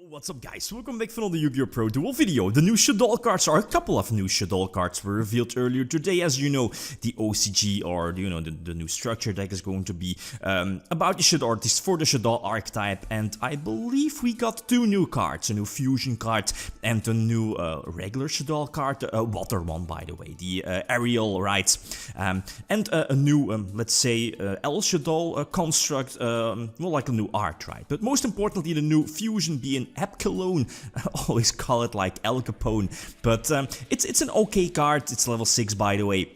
What's up guys, welcome back for another Yugioh Pro Duel video. The new Shaddoll cards, or a couple of new Shaddoll cards, were revealed earlier today. As you know, the OCG, or the new structure deck is going to be about the Shaddoll, artist for the Shaddoll archetype. And I believe we got two new cards, a new fusion card and a new regular Shaddoll card, water one by the way, the aerial, right? And a new, let's say, El Shaddoll construct, more like a new art, right? But most importantly, the new fusion being Apkalone. I always call it like El Capone, but it's an okay card. It's level 6 by the way.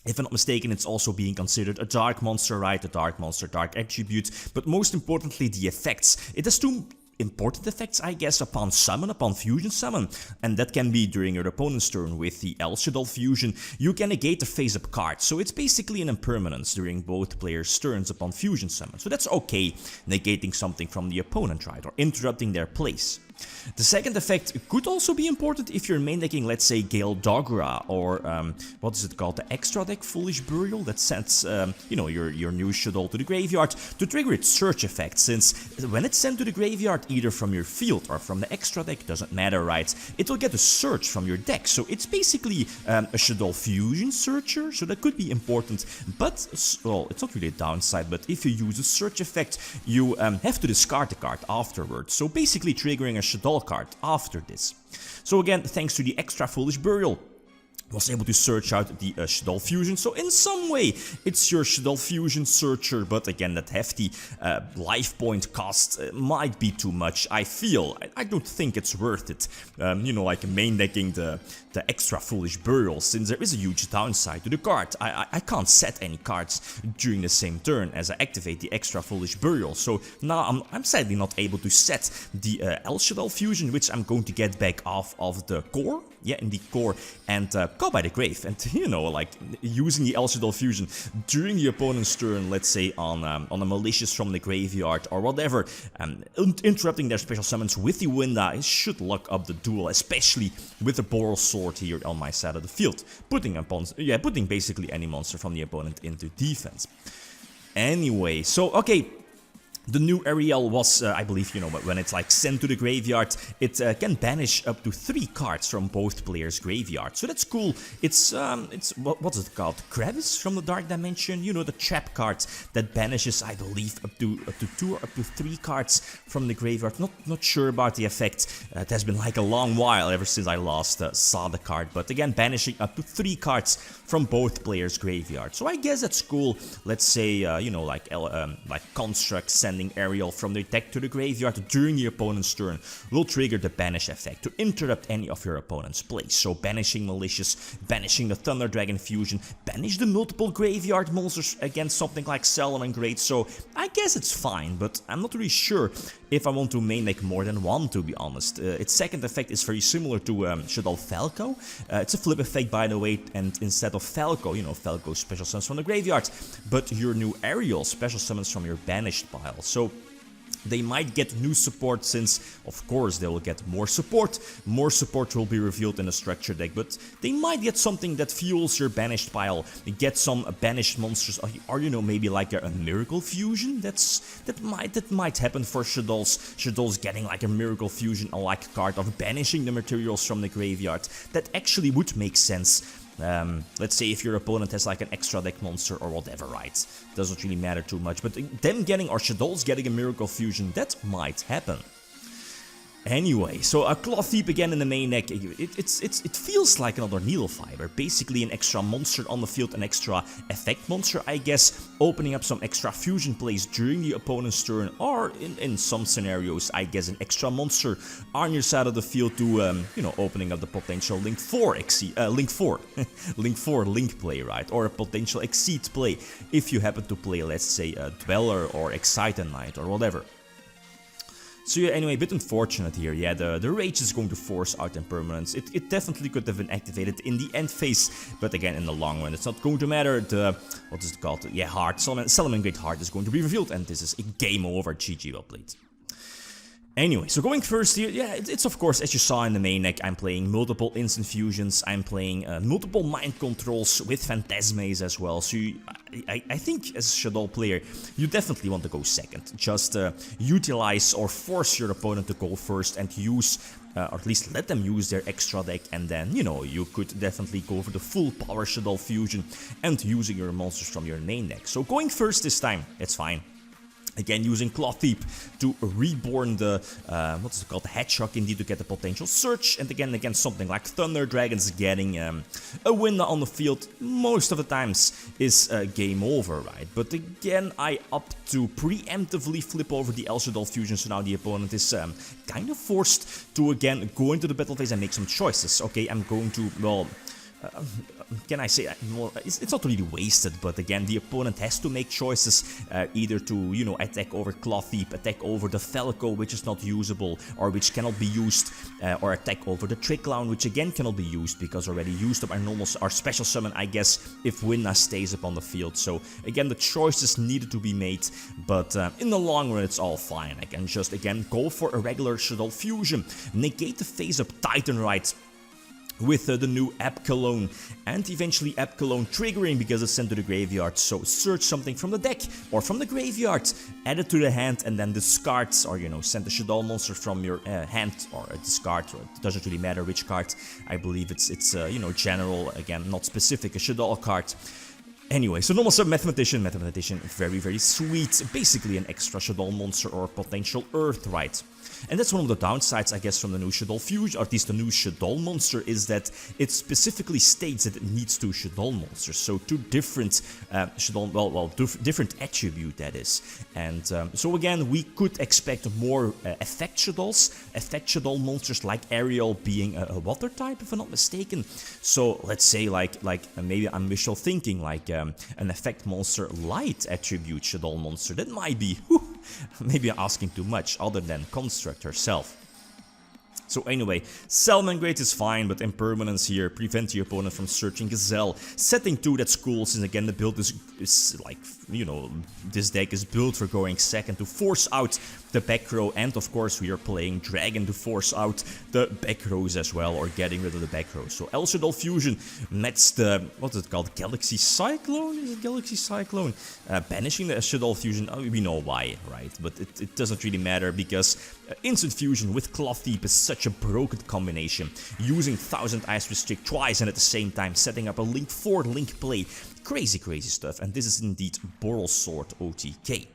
If I'm not mistaken, it's also being considered a dark monster, right? A dark monster, dark attribute. But most importantly, the effects. It has two important effects, I guess, upon summon, upon fusion summon, and that can be during your opponent's turn. With the El Shaddoll fusion, you can negate the face-up card, so it's basically an impermanence during both players' turns upon fusion summon, so that's okay, negating something from the opponent, right, or interrupting their place. The second effect could also be important if you're main decking, let's say, Gale Dogra, or what is it called, the extra deck Foolish Burial, that sends your new Shaddoll to the graveyard to trigger its search effect, since when it's sent to the graveyard either from your field or from the extra deck, doesn't matter, right, it will get a search from your deck. So it's basically a Shaddoll fusion searcher, so that could be important. But, well, it's not really a downside, but if you use a search effect, you have to discard the card afterwards, so basically triggering a Shaddoll card after this. So again, thanks to the extra Foolish Burial, was able to search out the Shaddoll fusion, so in some way it's your Shaddoll fusion searcher, but again, that hefty life point cost might be too much, I feel. I don't think it's worth it, like main decking the extra Foolish Burial, since there is a huge downside to the card. I can't set any cards during the same turn as I activate the extra Foolish Burial, so now I'm sadly not able to set the El Shaddoll fusion, which I'm going to get back off of the core, in the core, and go by the grave, and like using the El Shaddoll fusion during the opponent's turn, let's say on a malicious from the graveyard or whatever, interrupting their special summons with the Winda, it should lock up the duel, especially with the Boral Sword here on my side of the field, putting basically any monster from the opponent into defense. Anyway, so okay. The new Ariel was, I believe, when it's like sent to the graveyard, it can banish up to 3 cards from both players' graveyard. So that's cool. It's what's it called? Crevice from the Dark Dimension. The trap card that banishes, I believe, up to 2 or up to 3 cards from the graveyard. Not sure about the effect. It has been like a long while ever since I last saw the card. But again, banishing up to 3 cards from both players' graveyard. So I guess that's cool. Let's say, like construct sending Ariel from their deck to the graveyard during the opponent's turn will trigger the banish effect to interrupt any of your opponent's plays. So banishing Malicious, banishing the Thunder Dragon fusion, banish the multiple graveyard monsters against something like Salamangreat. So I guess it's fine, but I'm not really sure if I want to main deck more than one, to be honest. Its second effect is very similar to Shaddoll Falco. It's a flip effect, by the way, and instead of Falco, Falco special summons from the graveyard, but your new Ariel special summons from your banished pile. So they might get new support, since of course they will get more support. More support will be revealed in the structure deck, but they might get something that fuels your banished pile, get some banished monsters, or maybe like a miracle fusion. That might happen for Shaddolls getting like a miracle fusion, a like card of banishing the materials from the graveyard. That actually would make sense. Let's say if your opponent has like an extra deck monster or whatever, right? Doesn't really matter too much, but them getting, or Shaddolls getting a miracle fusion, that might happen. Anyway, so a Cloth Deep again in the main deck. It feels like another Needle Fiber, basically an extra monster on the field, an extra effect monster, I guess, opening up some extra fusion plays during the opponent's turn, or in some scenarios, I guess, an extra monster on your side of the field to, opening up the potential Link 4 Link play, right, or a potential Exceed play if you happen to play, let's say, a Dweller or Excite Knight or whatever. So yeah, anyway, a bit unfortunate here. Yeah, the Rage is going to force out impermanence. It definitely could have been activated in the end phase, but again, in the long run, it's not going to matter. What is it called? Yeah, Heart, Salamangreat Heart is going to be revealed, and this is a game over. GG, well played. Anyway, so going first here, yeah, it's of course, as you saw in the main deck, I'm playing multiple instant fusions, I'm playing multiple mind controls with Phantasma's as well, so I think as a Shaddoll player, you definitely want to go second. Just utilize or force your opponent to go first and use, or at least let them use their extra deck, and then, you know, you could definitely go for the full power Shaddoll fusion and using your monsters from your main deck. So going first this time, it's fine. Again, using Claw Thief to reborn the, what's it called, the Hedgehog indeed to get the potential search. And again, something like Thunder Dragons getting a win on the field most of the times is game over, right? But again, I opt to preemptively flip over the Shaddoll fusion, so now the opponent is kind of forced to, again, go into the battle phase and make some choices. Okay, I'm going to, well... can I say, well, it's not really wasted, but again, the opponent has to make choices, either to, you know, attack over Claw Thief, attack over the Falco, which is not usable, or which cannot be used, or attack over the Trick Clown, which again cannot be used, because already used up our special summon, I guess, if Winna stays up on the field. So again, the choices needed to be made, but in the long run, it's all fine. I can just, again, go for a regular Shaddoll fusion, negate the face-up Titanrite with the new Apkalone, and eventually Apkalone triggering because it's sent to the graveyard. So search something from the deck or from the graveyard, add it to the hand, and then discard, or, you know, send the Shaddoll monster from your hand, or discard, or it doesn't really matter which card. I believe it's you know, general, again, not specific, a Shaddoll card. Anyway, so normal sub Mathematician, very, very sweet, basically an extra Shaddoll monster or potential Earthright. And that's one of the downsides, I guess, from the new Shaddoll fusion, or at least the new Shaddoll monster, is that it specifically states that it needs two Shaddoll monsters. So two different Shaddoll, different attribute, that is. And so again, we could expect more effect Shaddoll monsters like Ariel being a water type, if I'm not mistaken. So let's say like maybe I'm wishful thinking, like an effect monster light attribute Shaddoll monster. That might be, maybe I'm asking too much, other than Construct herself. So anyway, Salamangreat is fine, but Impermanence here, prevent your opponent from searching Gazelle. Setting 2, that's cool, since again the build is like, you know, this deck is built for going second to force out the back row, and of course we are playing Dragon to force out the back rows as well, or getting rid of the back row. So Shaddoll fusion nets the, what's it called, Galaxy Cyclone? Is it Galaxy Cyclone? Banishing the Shaddoll fusion, we know why, right? But it doesn't really matter, because instant fusion with Claw Thief is such a broken combination. Using 1000 Ice Restrict twice and at the same time setting up a Link 4 Link play. Crazy stuff, and this is indeed Boral Sword OTK.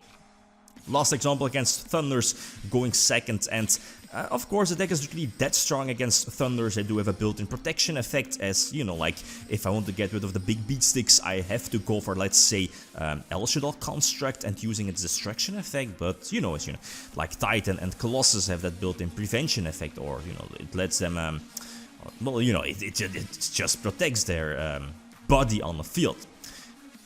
Last example against Thunders, going second, and of course the deck is really that strong against Thunders. They do have a built-in protection effect, as, you know, like, if I want to get rid of the big beat sticks, I have to go for, let's say, Shaddoll Construct and using its destruction effect, but, you know, as you know, like Titan and Colossus have that built-in prevention effect, or, you know, it lets them, well, you know, it just protects their body on the field.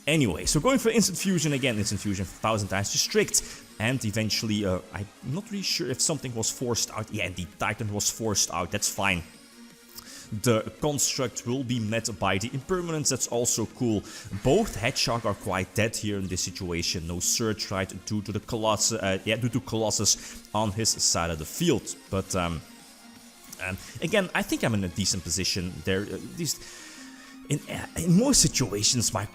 Anyway, so going for instant fusion again, instant fusion 1000 times restrict, and eventually, I'm not really sure if something was forced out. Yeah, the Titan was forced out, that's fine. The Construct will be met by the Impermanence, that's also cool. Both Hedgehog are quite dead here in this situation. No search, right, due to the Colossus on his side of the field. But again, I think I'm in a decent position there. In most situations, my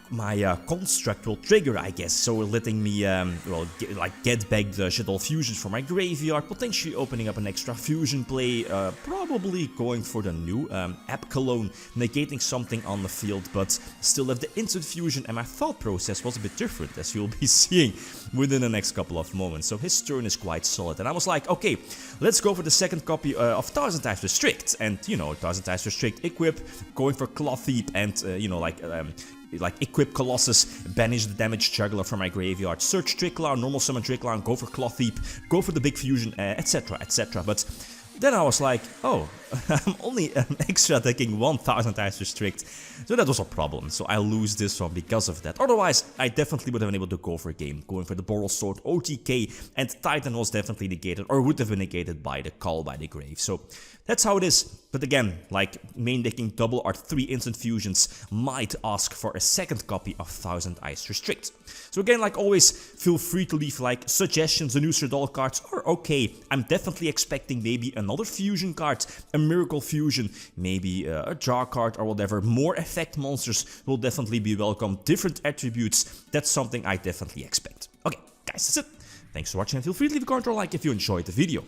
Construct will trigger, I guess, so letting me, get back the Shaddoll fusions from my graveyard, potentially opening up an extra fusion play, probably going for the new Apkalone, negating something on the field, but still have the instant fusion, and my thought process was a bit different, as you'll be seeing within the next couple of moments. So his turn is quite solid, and I was like, okay, let's go for the second copy of 1000 times restrict, and, you know, 1000 times restrict, equip, going for Claw Thief, and you know, like equip Colossus, banish the damage juggler from my graveyard, search Trick Clown, normal summon Trick Clown, go for Claw Thief, go for the big fusion, etc, etc. But then I was like, oh, I'm only extra attacking 1000 ice restrict, so that was a problem. So I lose this one because of that. Otherwise, I definitely would have been able to go for a game, going for the Boral Sword, OTK, and Titan was definitely negated, or would have been negated by the Call by the Grave. So that's how it is. But again, like main decking double art 3 instant fusions might ask for a second copy of 1000 ice restrict. So again, like always, feel free to leave like suggestions. The new Shaddoll cards are okay. I'm definitely expecting maybe another fusion card, a miracle fusion, maybe a jar card or whatever. More effect monsters will definitely be welcome. Different attributes, that's something I definitely expect. Okay, guys, that's it. Thanks for watching and feel free to leave a comment or like if you enjoyed the video.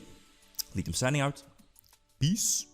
Lithium signing out. Peace.